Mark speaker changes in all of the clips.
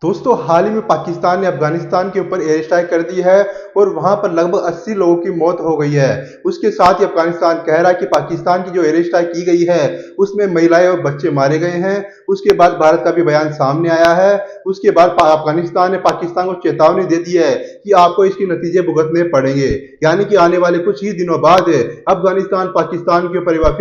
Speaker 1: दोस्तों, हाल ही में पाकिस्तान ने अफगानिस्तान के ऊपर एयर स्ट्राइक कर दी है और वहां पर लगभग 80 लोगों की मौत हो गई है। उसके साथ ही अफगानिस्तान कह रहा है कि पाकिस्तान की जो एयर स्ट्राइक की गई है उसमें महिलाएं और बच्चे मारे गए हैं। उसके बाद भारत का भी बयान सामने आया है। उसके बाद अफगानिस्तान ने पाकिस्तान को चेतावनी दे दी है कि आपको इसके नतीजे भुगतने पड़ेंगे। यानी कि आने वाले कुछ ही दिनों बाद अफगानिस्तान पाकिस्तान के ऊपर एक बार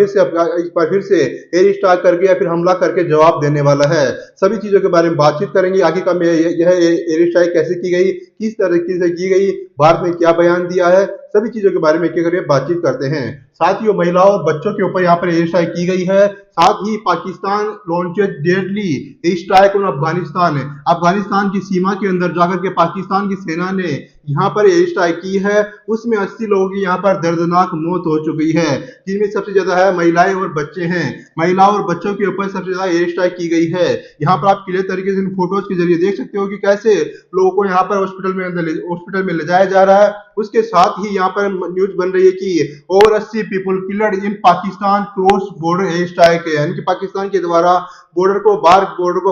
Speaker 1: फिर से एयर स्ट्राइक करके या फिर हमला करके जवाब देने वाला है। सभी चीजों के बारे में बातचीत करेंगे। आगे का में यह एयर स्ट्राइक कैसे की गई, किस तरीके से की गई, भारत ने क्या बयान दिया है, सभी चीजों के बारे में एक एक बातचीत करते हैं। साथ ही महिलाओं और बच्चों के ऊपर यहाँ पर एयर स्ट्राइक की गई है। साथ ही Pakistan launched deadly air strike on Afghanistan. Afghanistan की सीमा के अंदर जाकर के पाकिस्तान की सेना ने यहाँ पर एयर स्ट्राइक की है। उसमें 80 लोगों की यहाँ पर दर्दनाक मौत हो चुकी है, जिनमें सबसे ज्यादा है महिलाएं और बच्चे हैं। महिलाओं और बच्चों के ऊपर सबसे ज्यादा एयर स्ट्राइक की गई है। यहाँ पर आप क्लियर तरीके से इन फोटोज के जरिए देख सकते हो कि कैसे लोगों को यहाँ पर हॉस्पिटल में ले जाया जा रहा है। उसके साथ ही यहाँ पर न्यूज बन रही है कि over 80 people killed in Pakistan cross border air strike है, यानी कि पाकिस्तान के द्वारा बॉर्डर को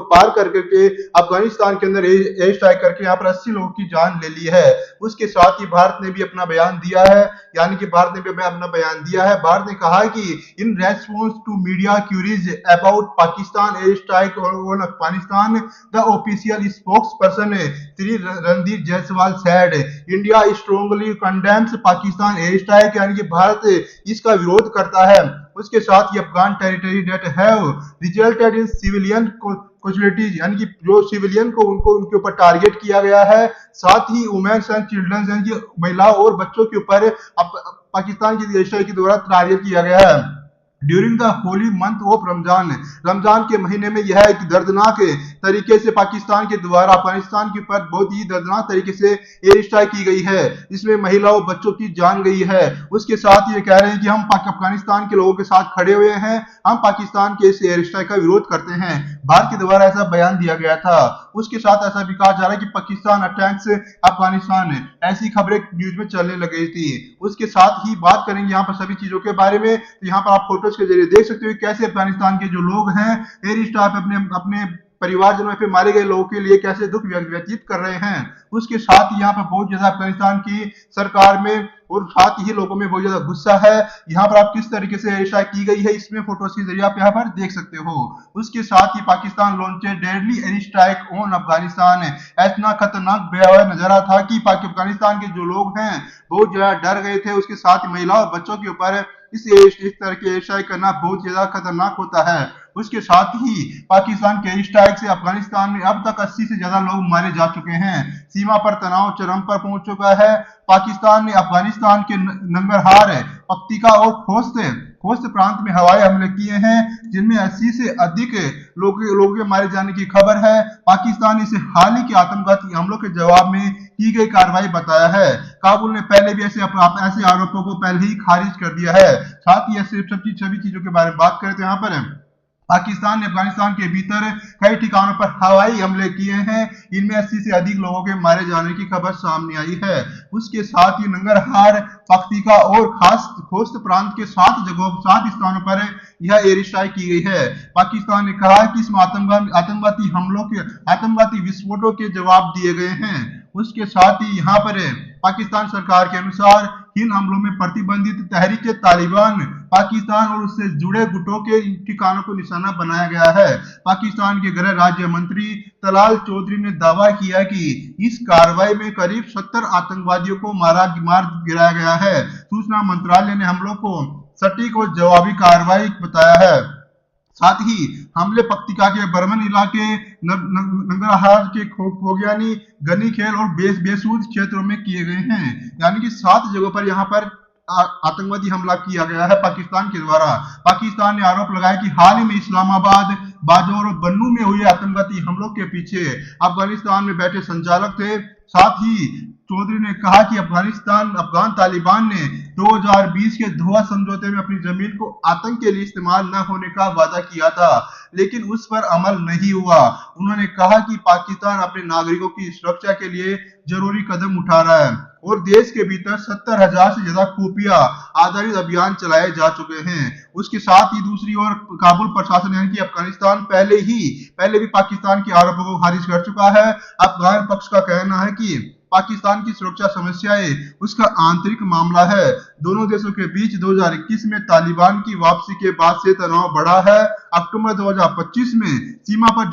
Speaker 1: पार कर करके अफगानिस्तान के अंदर एयर स्ट्राइक करके यहाँ पर 80 लोगों की जान ले ली है। उसके साथ ही भारत ने भी अपना बयान दिया है, यानी कि भारत ने भी अपना बयान दिया है। भारत ने कहा कि in response to media queries about Pakistan air strike on Afghanistan the official spokesperson Shri Randeep Jaiswal said India strongly condemns Pakistan air strike, यानी कि भारत इसका विरोध करता है। उसके साथ ही Afghan territory that have resulted in civilian casualties, यानी कि जो सिविलियन को उनके ऊपर टारगेट किया गया है। साथ ही वुमेन्स एंड चिल्ड्रंस, यानी कि महिलाओं और बच्चों के ऊपर पाकिस्तान की एयर स्ट्राइक के द्वारा टारगेट किया गया है। During the Holi month of Ramzan के महीने में यह एक दर्दनाक तरीके से पाकिस्तान के द्वारा अफगानिस्तान के ऊपर बहुत ही दर्दनाक तरीके से एयर स्ट्राइक की गई है। इसमें महिलाओं बच्चों की जान गई है। उसके साथ ये कह रहे हैं कि हम अफगानिस्तान के लोगों के साथ खड़े हुए हैं, हम पाकिस्तान के इस एयर स्ट्राइक का विरोध करते हैं। भारत के द्वारा ऐसा बयान दिया गया था। उसके साथ ऐसा भी कहा जा रहा है कि पाकिस्तान अटैक्स अफगानिस्तान, ऐसी खबरें न्यूज में चलने लगी थी। उसके साथ ही बात करेंगे यहाँ पर सभी चीजों के बारे में। तो यहाँ पर आप फोटो के जरिए देख सकते हो कैसे अफगानिस्तान के जो लोग हैं एयर स्ट्राइक अपने परिवारजनों पे मारे गए लोगों के लिए कैसे दुख व्यतीत कर रहे हैं। उसके साथ ही यहाँ पर बहुत ज्यादा अफगानिस्तान की सरकार में और साथ ही लोगों में बहुत ज्यादा गुस्सा है। यहाँ पर आप किस तरीके से एयर स्ट्राइक की गई है इसमें फोटोज के जरिए आप यहाँ पर देख सकते हो। उसके साथ ही Pakistan launched deadly air strike on Afghanistan. इतना खतरनाक भयावह नजारा था कि अफगानिस्तान के जो लोग हैं बहुत ज्यादा डर गए थे। उसके साथ ही महिलाओं और बच्चों के ऊपर इस तरह के एयर स्ट्राइक करना बहुत ज्यादा खतरनाक होता है। उसके साथ ही पाकिस्तान के एयर स्ट्राइक से अफगानिस्तान में अब तक 80 से ज्यादा लोग मारे जा चुके हैं। सीमा पर तनाव चरम पर पहुंच चुका है। पाकिस्तान ने अफगानिस्तान के नंगरहार, पक्तिका और खोस्त प्रांत में हवाई हमले किए हैं, जिनमें 80 से अधिक लोगों के मारे जाने की खबर है। पाकिस्तान इसे हाल ही के आतंकवादी हमलों के जवाब में की गई कार्रवाई बताया है। काबुल ने पहले भी ऐसे आरोपों को पहले ही खारिज कर दिया है। साथ ही ऐसे सभी चीजों के बारे में बात करें तो यहाँ पर पाकिस्तान ने अफगानिस्तान के भीतर कई ठिकानों पर हवाई हमले किए हैं। इनमें 80 से अधिक लोगों के मारे जाने की खबर सामने आई है। उसके साथ ही नंगरहार, पख्तिका और खोस्त प्रांत के 7 स्थानों पर यह एयर स्ट्राइक की गई है। पाकिस्तान ने कहा कि इसमें आतंकवादी विस्फोटों के जवाब दिए गए हैं। उसके साथ ही यहाँ पर पाकिस्तान सरकार के अनुसार इन हमलों में प्रतिबंधित तहरीक तालिबान, पाकिस्तान और उससे जुड़े गुटों के ठिकानों को निशाना बनाया गया है। पाकिस्तान के गृह राज्य मंत्री तलाल चौधरी ने दावा किया कि इस कार्रवाई में करीब 70 आतंकवादियों को मार गिराया गया है। सूचना मंत्रालय ने हमलों को सटीक और जवाबी कार्रवाई बताया है। साथ ही हमले पक्तिका के बर्मन इलाके, नंगरहार के खोगियानी, गनीखेल और बेसूद क्षेत्रों में किए गए हैं। यानी कि 7 जगहों पर यहाँ पर आतंकवादी हमला किया गया है पाकिस्तान के द्वारा। पाकिस्तान ने आरोप लगाया कि हाल ही में इस्लामाबाद, बाजौर और बन्नू में हुए आतंकवादी हमलों के पीछे अफगानिस्तान में बैठे संचालक थे। साथ ही चौधरी ने कहा कि अफगान तालिबान ने 2020 के दोहा समझौते में अपनी जमीन को आतंक के लिए इस्तेमाल न होने का वादा किया था, लेकिन उस पर अमल नहीं हुआ। उन्होंने कहा कि पाकिस्तान अपने नागरिकों की सुरक्षा के लिए जरूरी कदम उठा रहा है और देश के भीतर 70,000 से ज्यादा खुफिया आधारित अभियान चलाए जा चुके हैं। उसके साथ ही दूसरी ओर काबुल प्रशासन यानी कि अफगानिस्तान पहले भी पाकिस्तान के आरोपों को खारिज कर चुका है। अफगान पक्ष का कहना है कि पाकिस्तान की सुरक्षा समस्याएं उसका आंतरिक मामला है। दोनों देशों के बीच 2021 में तालिबान की वापसी के बाद से तनाव बढ़ा है। अक्टूबर 2025 में सीमा पर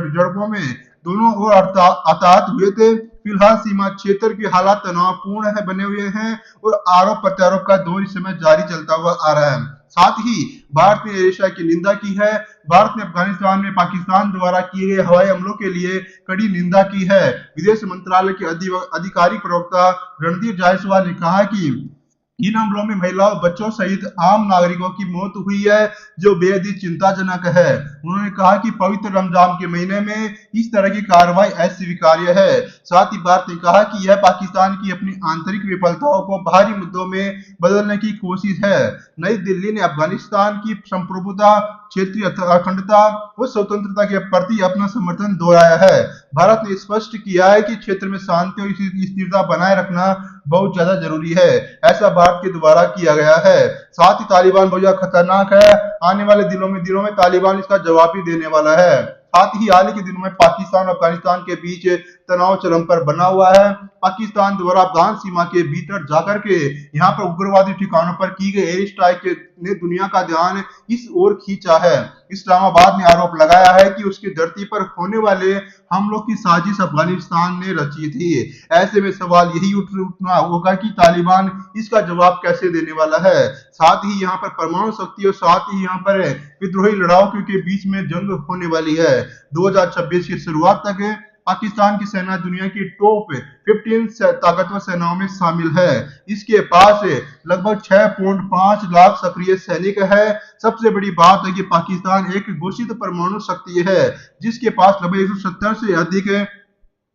Speaker 1: झड़पों में दोनों ओर हताहत हुए थे। फिलहाल सीमा क्षेत्र के हालात तनावपूर्ण बने हुए हैं और आरोप प्रत्यारोप का दौर इस समय जारी चलता हुआ आ रहा है। साथ ही भारत ने एयर स्ट्राइक की निंदा की है। भारत ने अफगानिस्तान में पाकिस्तान द्वारा किए गए हवाई हमलों के लिए कड़ी निंदा की है। विदेश मंत्रालय के अधिकारिक प्रवक्ता रणदीप जायसवाल ने कहा कि इन हमलों में महिलाओं बच्चों सहित आम नागरिकों की मौत हुई है, जो बेहद ही चिंताजनक है। उन्होंने कहा कि पवित्र रमजान के महीने में इस तरह की कार्रवाई अस्वीकार्य है। साथ ही भारत ने कहा कि यह पाकिस्तान की अपनी आंतरिक विफलताओं को बाहरी मुद्दों में बदलने की कोशिश है। नई दिल्ली ने अफगानिस्तान की संप्रभुता, क्षेत्रीय अखंडता और स्वतंत्रता के प्रति अपना समर्थन दोहराया है। भारत ने स्पष्ट किया है कि क्षेत्र में शांति और स्थिरता बनाए रखना बहुत ज्यादा जरूरी है। ऐसा भारत के द्वारा किया गया है। साथ ही तालिबान बहुत ज्यादा खतरनाक है। आने वाले दिनों में तालिबान इसका जवाब भी देने वाला है। साथ ही हाल ही के दिनों में पाकिस्तान और अफगानिस्तान के बीच तनाव चरम पर बना हुआ है। पाकिस्तान द्वारा अफगान सीमा के भीतर जाकर के यहाँ पर उग्रवादी ठिकानों पर की गई एयर स्ट्राइक ने दुनिया का ध्यान इस ओर खींचा है। इस्लामाबाद ने आरोप लगाया है कि उसकी धरती पर होने वाले हमलों की साजिश अफगानिस्तान ने रची थी। ऐसे में सवाल यही उठना होगा कि तालिबान इसका जवाब कैसे देने वाला है। साथ ही यहाँ पर परमाणु शक्ति और साथ ही यहाँ पर विद्रोही लड़ाकों के बीच में जंग होने वाली है। 2026 की शुरुआत तक पाकिस्तान की सेना दुनिया की टॉप 15 ताकतवर सेनाओं में शामिल है। इसके पास लगभग 6.5 लाख सक्रिय सैनिक है। सबसे बड़ी बात है कि पाकिस्तान एक घोषित परमाणु शक्ति है, जिसके पास लगभग 170 से अधिक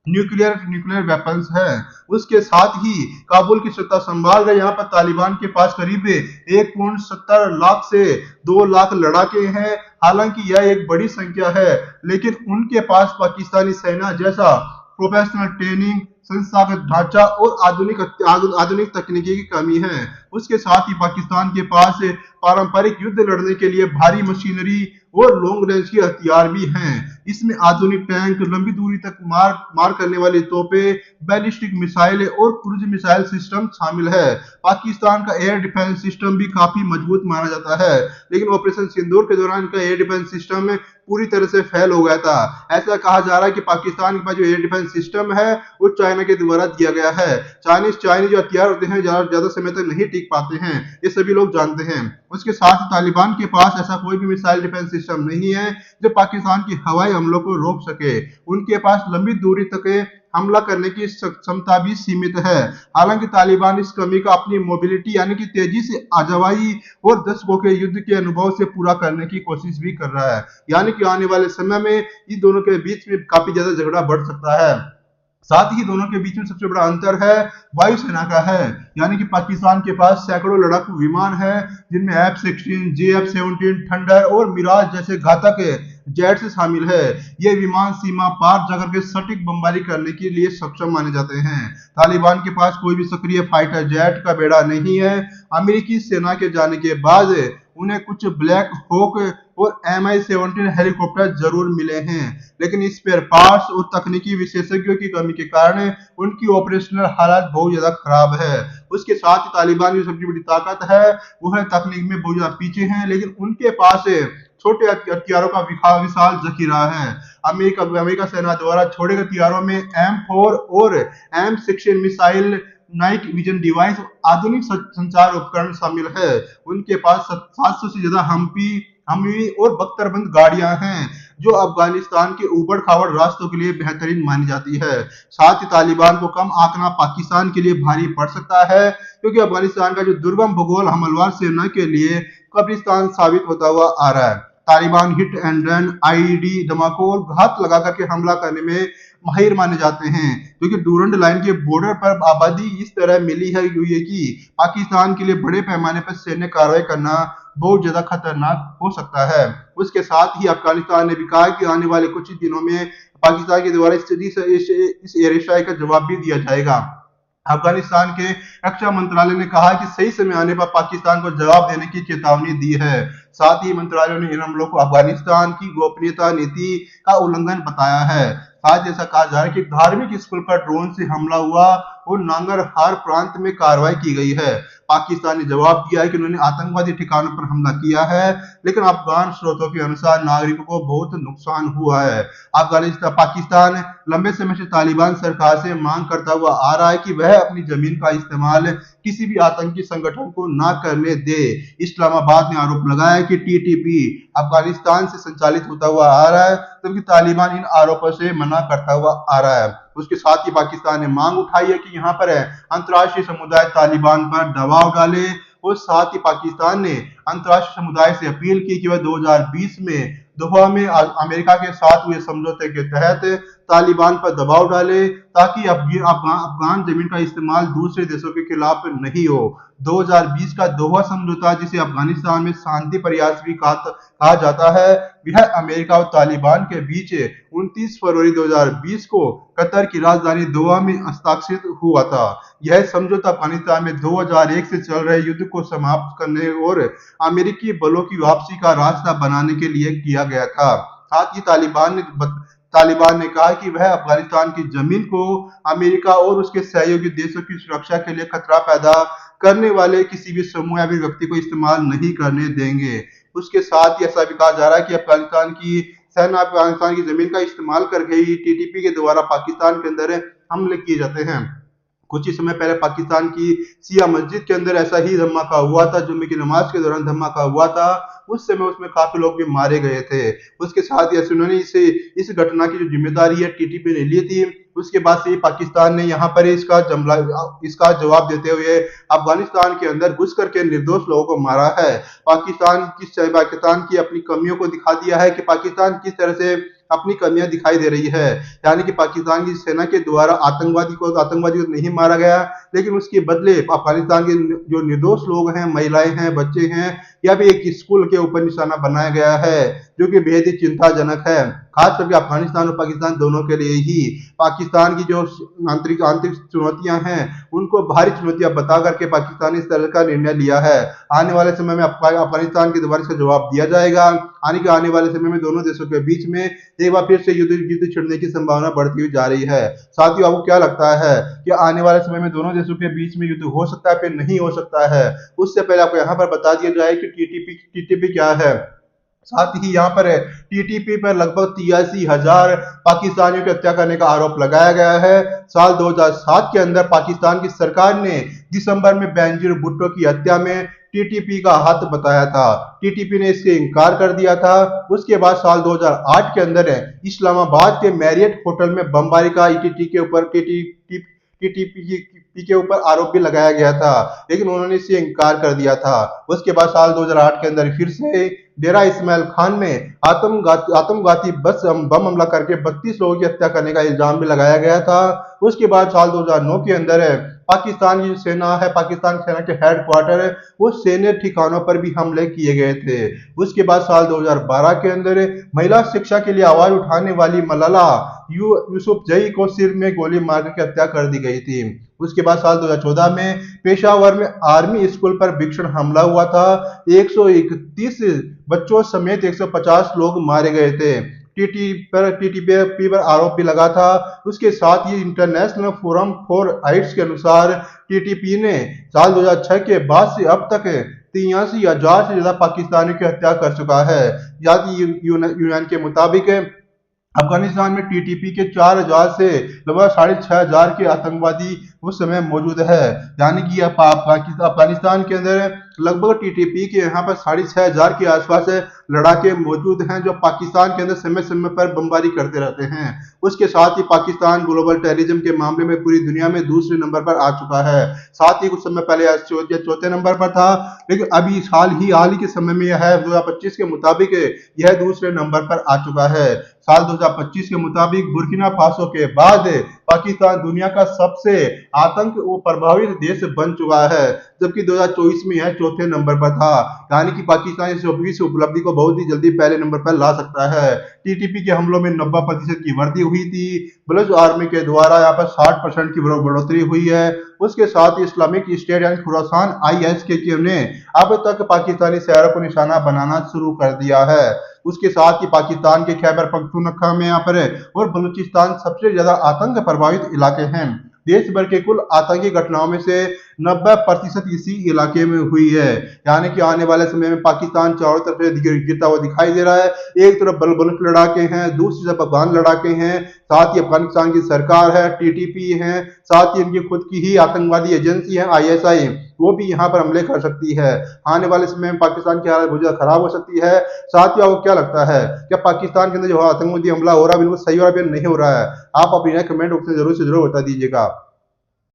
Speaker 1: न्यूक्लियर वेपन्स है। उसके साथ ही काबुल की सत्ता संभाल रहे यहाँ पर तालिबान के पास करीब 1.70 लाख से 2 लाख लड़ाके हैं। हालांकि यह एक बड़ी संख्या है, लेकिन उनके पास पाकिस्तानी सेना जैसा प्रोफेशनल ट्रेनिंग, संस्थागत ढांचा और आधुनिक तकनीकी की कमी है। उसके साथ ही पाकिस्तान के पास पारंपरिक युद्ध लड़ने के लिए भारी मशीनरी और लॉन्ग रेंज के हथियार भी हैं। इसमें आधुनिक टैंक, लंबी दूरी तक मार करने वाली तोपें, बैलिस्टिक मिसाइल और क्रूज मिसाइल सिस्टम शामिल है। पाकिस्तान का एयर डिफेंस सिस्टम भी काफी मजबूत माना जाता है, लेकिन ऑपरेशन सिंदूर के दौरान इनका एयर डिफेंस सिस्टम पूरी तरह से फेल हो गया था। ऐसा कहा जा रहा है कि पाकिस्तान के पास जो एयर डिफेंस सिस्टम है वो चाइना के द्वारा दिया गया है। चाइनीज जो हथियार होते हैं ज्यादा समय तक नहीं टिक पाते हैं, ये सभी लोग जानते हैं। उसके साथ तालिबान के पास ऐसा कोई भी मिसाइल डिफेंस सिस्टम नहीं है जो पाकिस्तान की हवाई हमलों को रोक सके। उनके पास लंबी दूरी तक हमला करने की क्षमता भी सीमित है। हालांकि तालिबान इस कमी का अपनी मोबिलिटी यानी कि तेजी से आजमाई और दशकों के युद्ध के अनुभव से पूरा करने की कोशिश भी कर रहा है। यानी कि आने वाले समय में इन दोनों के बीच में काफी ज्यादा झगड़ा बढ़ सकता है। साथ ही दोनों के बीच में सबसे बड़ा अंतर है वायुसेना का है। यानी कि पाकिस्तान के पास सैकड़ों लड़ाकू विमान है, जिनमें F-16, JF-17, थंडर और मिराज जैसे घातक जेट्स शामिल है। ये विमान सीमा पार जाकर के सटीक बमबारी करने के लिए सक्षम माने जाते हैं। तालिबान के पास कोई भी सक्रिय फाइटर जेट का बेड़ा नहीं है। अमेरिकी सेना के जाने के बाद उन्हें कुछ ब्लैक हॉक और Mi-17 हेलीकॉप्टर जरूर मिले हैं, लेकिन स्पेयर पार्ट्स और तकनीकी विशेषज्ञों की कमी के कारण उनकी ऑपरेशनल हालत बहुत ज्यादा खराब है। उसके साथ ही तालिबान की सबसे बड़ी ताकत है वो है तकनीक में बहुत ज्यादा पीछे हैं, लेकिन उनके पास छोटे हथियारों का विशाल जखीरा है। अमेरिका सेना द्वारा छोड़े गए हथियारों में M4 और M16 missile, night vision device, आधुनिक संचार उपकरण शामिल है। उनके पास 700 से ज्यादा हमवी और बख्तरबंद गाड़ियां हैं, जो अफगानिस्तान के ऊबड़ खाबड़ रास्तों के लिए बेहतरीन मानी जाती है। साथ ही तालिबान को कम आंकना पाकिस्तान के लिए भारी पड़ सकता है, क्योंकि अफगानिस्तान का जो दुर्गम भूगोल हमलवार सेना के लिए कब्रिस्तान साबित होता हुआ आ रहा है। Taliban hit and run, IED, धमाकों और घात लगा करके हमला करने में माहिर माने जाते हैं, क्योंकि डूरंड लाइन के बॉर्डर पर आबादी इस तरह मिली है हुई है कि पाकिस्तान के लिए बड़े पैमाने पर सैन्य कार्रवाई करना बहुत ज्यादा खतरनाक हो सकता है। उसके साथ ही अफगानिस्तान ने भी कहा कि आने वाले कुछ ही दिनों में पाकिस्तान के द्वारा इस एयर स्ट्राइक का जवाब भी दिया जाएगा। अफगानिस्तान के रक्षा मंत्रालय ने कहा कि सही समय आने पर पाकिस्तान को जवाब देने की चेतावनी दी है। साथ ही मंत्रालय ने इन हमलों को अफगानिस्तान की गोपनीयता नीति का उल्लंघन बताया है। साथ ही ऐसा कहा जा रहा है कि धार्मिक स्कूल पर ड्रोन से हमला हुआ और नांगरहार प्रांत में कार्रवाई की गई है। पाकिस्तान ने जवाब दिया है कि उन्होंने आतंकवादी ठिकानों पर हमला किया है, लेकिन अफगान स्रोतों के अनुसार नागरिकों को बहुत नुकसान हुआ है। पाकिस्तान लंबे समय से तालिबान सरकार से मांग करता हुआ आ रहा है कि वह अपनी जमीन का इस्तेमाल किसी भी आतंकी संगठन को ना करने दे। इस्लामाबाद ने आरोप लगाया कि टीटीपी अफगानिस्तान से संचालित होता हुआ आ रहा है, जबकि तालिबान इन आरोपों से मना करता हुआ आ रहा है। उसके साथ ही पाकिस्तान ने मांग उठाई है कि यहाँ पर अंतर्राष्ट्रीय समुदाय तालिबान पर दबाव डाले, और साथ ही पाकिस्तान ने अंतर्राष्ट्रीय समुदाय से अपील की कि वह 2020 में दोहा में अमेरिका के साथ हुए समझौते के तहत तालिबान पर दबाव डाले, ताकि अफगान जमीन का इस्तेमाल दूसरे देशों के खिलाफ नहीं हो। 2020 का दोहा समझौता, जिसे अफगानिस्तान में शांति प्रयास भी कहा जाता है, यह अमेरिका और तालिबान के बीच 29 फरवरी 2020 को कतर की राजधानी दोहा में हस्ताक्षरित हुआ था। यह समझौता अफगानिस्तान में 2001 से चल रहे युद्ध को समाप्त करने और अमेरिकी बलों की वापसी का रास्ता बनाने के लिए किया गया था। साथ ही तालिबान ने कहा कि वह अफगानिस्तान की जमीन को अमेरिका और उसके सहयोगी देशों की सुरक्षा के लिए खतरा पैदा करने वाले किसी भी समूह या फिर व्यक्ति को इस्तेमाल नहीं करने देंगे। उसके साथ ही ऐसा भी कहा जा रहा है कि अफगानिस्तान की सेना अफगानिस्तान की जमीन का इस्तेमाल करके ही टीटीपी के द्वारा पाकिस्तान के अंदर हमले किए जाते हैं। कुछ ही समय पहले पाकिस्तान की शिया मस्जिद के अंदर ऐसा ही धमाका हुआ था, जुम्मे की नमाज के दौरान धमाका हुआ था। उस समय उसमें काफी लोग भी मारे गए थे। उसके साथ ही उन्होंने इस घटना की जो जिम्मेदारी है टीटीपी ने ली थी। उसके बाद से पाकिस्तान ने यहाँ पर इसका जवाब देते हुए अफगानिस्तान के अंदर घुस करके निर्दोष लोगों को मारा है। पाकिस्तान की अपनी कमियों को दिखा दिया है कि पाकिस्तान किस तरह से अपनी कमियां दिखाई दे रही है। यानी कि पाकिस्तान की सेना के द्वारा आतंकवादी को नहीं मारा गया, लेकिन उसके बदले अफगानिस्तान के जो निर्दोष लोग हैं, महिलाएं हैं, बच्चे हैं, या भी एक स्कूल के ऊपर निशाना बनाया गया है, जो कि बेहद ही चिंताजनक है। खास करके अफगानिस्तान और पाकिस्तान दोनों के लिए ही पाकिस्तान की जो आंतरिक चुनौतियां हैं, उनको भारी चुनौतियां बता करके पाकिस्तान ने इस तरह का निर्णय लिया है। आने वाले समय में अफगानिस्तान के द्वारा इसका जवाब दिया जाएगा। आने वाले समय में दोनों देशों के बीच में एक बार फिर से युद्ध छिड़ने की संभावना बढ़ती हुई जा रही है। साथियों, आपको क्या लगता है कि आने वाले समय में दोनों देशों के बीच में युद्ध हो सकता है, फिर नहीं हो सकता है? उससे पहले आपको यहाँ पर बता दिया जाए कि टीटीपी क्या है। साथ ही यहाँ पर टीटीपी पर लगभग 83,000 पाकिस्तानियों की हत्या करने का आरोप लगाया गया है। साल 2007 के अंदर पाकिस्तान की सरकार ने दिसंबर में बेनजीर भुट्टो की हत्या में टीटीपी का हाथ बताया था। टीटीपी ने इससे इनकार कर दिया था। उसके बाद साल 2008 के अंदर इस्लामाबाद के मैरियट होटल में बमबारी का टीटीपी के ऊपर आरोप भी लगाया गया था, लेकिन उन्होंने इससे इनकार कर दिया था। उसके बाद साल 2008 के अंदर फिर से डेरा इस्माइल खान में आत्मघाती बम हमला करके 32 लोगों की हत्या करने का इल्जाम भी लगाया गया था। उसके बाद साल 2009 के अंदर पाकिस्तान की जो सेना है, पाकिस्तान सेना के हेडक्वार्टर है, वो सैन्य ठिकानों पर भी हमले किए गए थे। उसके बाद साल 2012 के अंदर महिला शिक्षा के लिए आवाज उठाने वाली मलाला यूसुफजई को सिर में गोली मार के हत्या कर दी गई थी। उसके बाद साल 2014 में पेशावर में आर्मी स्कूल पर भीषण हमला हुआ था। 131 बच्चों समेत 150 लोग मारे गए थे। टीटीपी पर आरोप भी लगा था। उसके साथ ही इंटरनेशनल फोरम फॉर राइट्स के अनुसार टीटीपी ने साल 2006 के बाद से अब तक 83,000 से ज्यादा पाकिस्तानियों की हत्या कर चुका है। यूएन के मुताबिक अफगानिस्तान में टीटीपी के 4,000 से लगभग 6,500 के आतंकवादी उस समय मौजूद है। यानी कि अफगानिस्तान के अंदर लगभग टीटीपी के यहाँ पर 6,500 के आसपास लड़ाके मौजूद हैं जो पाकिस्तान के अंदर समय समय पर बमबारी करते रहते हैं। उसके साथ ही पाकिस्तान ग्लोबल टेररिज्म के मामले में पूरी दुनिया में दूसरे नंबर पर आ चुका है। साथ ही कुछ समय पहले चौथे नंबर पर था, लेकिन अभी हाल ही के समय में यह 2025 के मुताबिक यह दूसरे नंबर पर आ चुका है। साल 2025 के मुताबिक बुर्किना फासो के बाद पाकिस्तान दुनिया का सबसे आतंक प्रभावित देश बन चुका है, जबकि 2024 में यह चौथे नंबर पर था। यानी कि पाकिस्तान इस उपलब्धि को बहुत ही जल्दी पहले नंबर पर ला सकता है। टीटीपी के हमलों में 90% की वृद्धि हुई थी। बलूच आर्मी के द्वारा यहाँ पर 60% की बढ़ोतरी हुई है। उसके साथ ही इस्लामिक स्टेट यानी खुरासान ISK ने अब तक पाकिस्तानी शहरों को निशाना बनाना शुरू कर दिया है। उसके साथ ही पाकिस्तान के खैबर पख्तूनख्वा में यहाँ पर और बलूचिस्तान सबसे ज्यादा आतंक प्रभावित इलाके हैं। देश भर के कुल आतंकी घटनाओं में से 90% इसी इलाके में हुई है। यानी कि आने वाले समय में पाकिस्तान चारों तरफ से गिरता हुआ दिखाई दे रहा है। एक तरफ बलूच लड़ाके हैं, दूसरी तरफ अफगान लड़ाके हैं, साथ ही अफगानिस्तान की सरकार है, टीटीपी है, साथ ही इनकी खुद की ही आतंकवादी एजेंसी है ISI, वो भी यहाँ पर हमले कर सकती है। आने वाले समय में पाकिस्तान की हालत बहुत ज्यादा खराब हो सकती है। साथ ही आपको क्या लगता है, क्या पाकिस्तान के अंदर जो आतंकवादी हमला हो रहा है बिल्कुल सही हो रहा है या नहीं हो रहा है? आप अपनी कमेंट बॉक्स में जरूर से जरूर बता दीजिएगा।